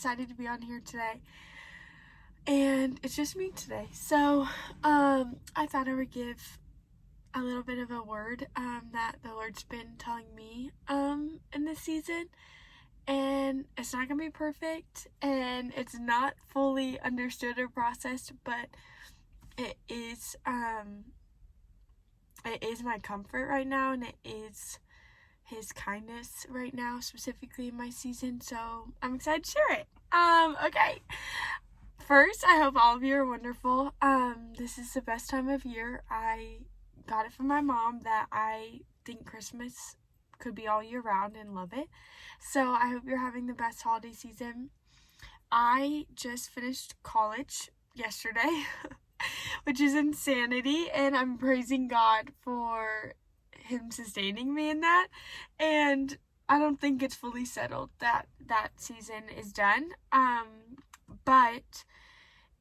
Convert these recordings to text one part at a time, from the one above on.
excited to be on here today. And it's just me today. So, I thought I would give a little bit of a word that the Lord's been telling me in this season. And it's not going to be perfect, and it's not fully understood or processed, but it is my comfort right now, and it is His kindness right now, specifically in my season, so I'm excited to share it. Okay. First, I hope all of you are wonderful. This is the best time of year. I got it from my mom that I think Christmas could be all year round and love it. So I hope you're having the best holiday season. I just finished college yesterday, which is insanity, and I'm praising God for Him sustaining me in that. And I don't think it's fully settled that season is done. But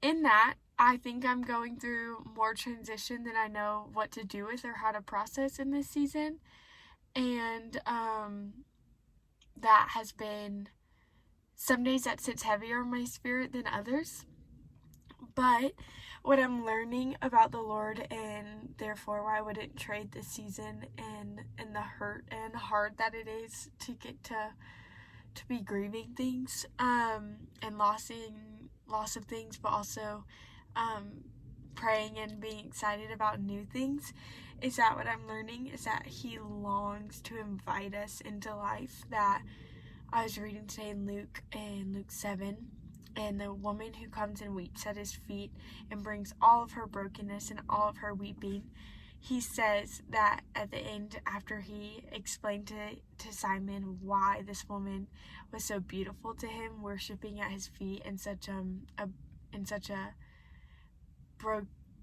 in that, I think I'm going through more transition than I know what to do with or how to process in this season. And that has been, some days that sits heavier on my spirit than others. But what I'm learning about the Lord, and therefore why I wouldn't trade this season and the hurt and hard that it is to get to be grieving things and loss of things, but also praying and being excited about new things, is that what I'm learning is that He longs to invite us into life. That I was reading today in Luke 7, and the woman who comes and weeps at His feet and brings all of her brokenness and all of her weeping, He says that at the end, after He explained to Simon why this woman was so beautiful to him, worshiping at His feet in such a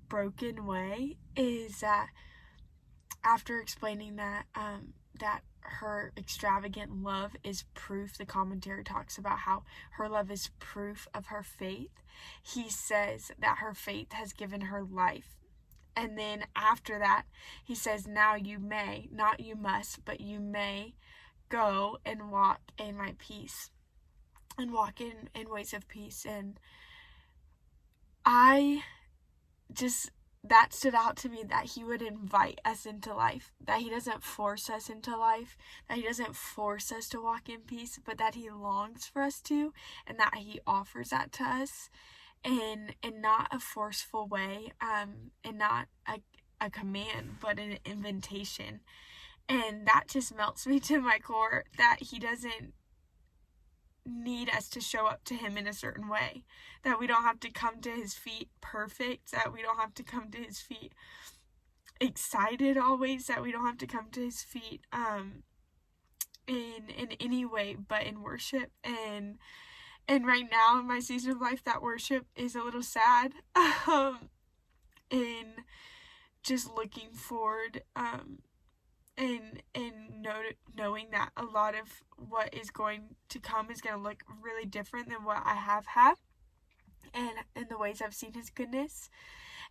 broken way, is that after explaining that that her extravagant love is proof, the commentary talks about how her love is proof of her faith. He says that her faith has given her life. And then after that, He says, now you may, not you must, but you may go and walk in my peace and walk in ways of peace. And that stood out to me, that He would invite us into life, that He doesn't force us into life, that He doesn't force us to walk in peace, but that He longs for us to, and that He offers that to us in not a forceful way, and not a command, but an invitation. And that just melts me to my core, that He doesn't need us to show up to Him in a certain way, that we don't have to come to His feet perfect, that we don't have to come to His feet excited always, that we don't have to come to His feet in any way but in worship. And right now in my season of life, that worship is a little sad, in just looking forward and knowing that a lot of what is going to come is going to look really different than what I have had, and in the ways I've seen His goodness.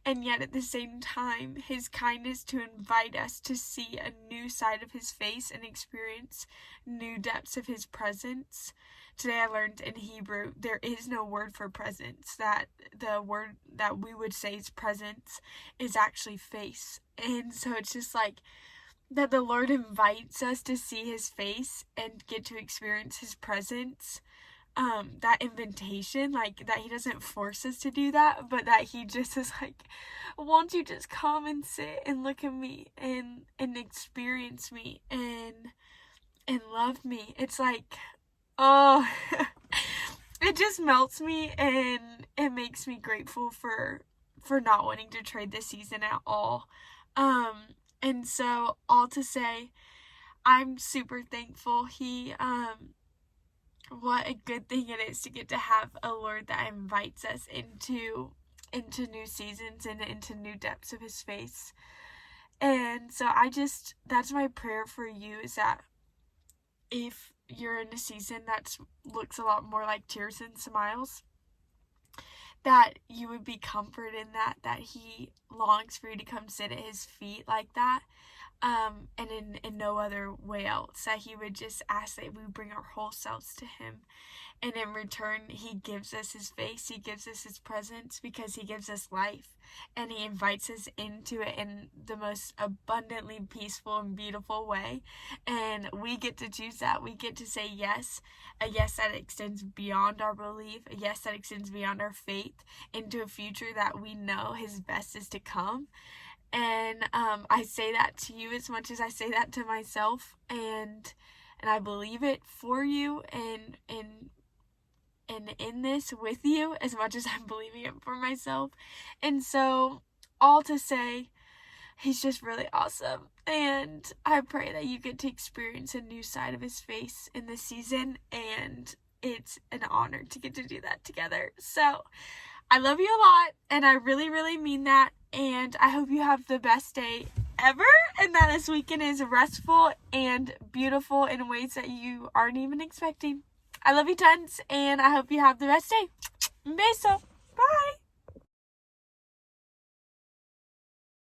And yet at the same time, His kindness to invite us to see a new side of His face and experience new depths of His presence. Today I learned in Hebrew, there is no word for presence, that the word that we would say is presence is actually face. And so it's just like that the Lord invites us to see His face and get to experience His presence. That invitation, like that He doesn't force us to do that, but that He just is like, won't you just come and sit and look at me and experience me and love me. It's like, oh, it just melts me, and it makes me grateful for not wanting to trade this season at all. And so, all to say, I'm super thankful. What a good thing it is to get to have a Lord that invites us into new seasons and into new depths of His face. And so that's my prayer for you, is that if you're in a season that looks a lot more like tears than smiles, that you would be comforted in that He longs for you to come sit at His feet like that, and in no other way else, that He would just ask that we bring our whole selves to Him And in return, he gives us his face, he gives us his presence, because he gives us life. And he invites us into it in the most abundantly peaceful and beautiful way. And we get to choose that. We get to say yes, a yes that extends beyond our belief, a yes that extends beyond our faith, into a future that we know his best is to come. And I say that to you as much as I say that to myself, and I believe it for you, and in this with you as much as I'm believing it for myself. And so, all to say, he's just really awesome, and I pray that you get to experience a new side of his face in this season, and it's an honor to get to do that together. So I love you a lot, and I really, really mean that, and I hope you have the best day ever, and that this weekend is restful and beautiful in ways that you aren't even expecting. I love you tons, and I hope you have the best day. Beso. Bye.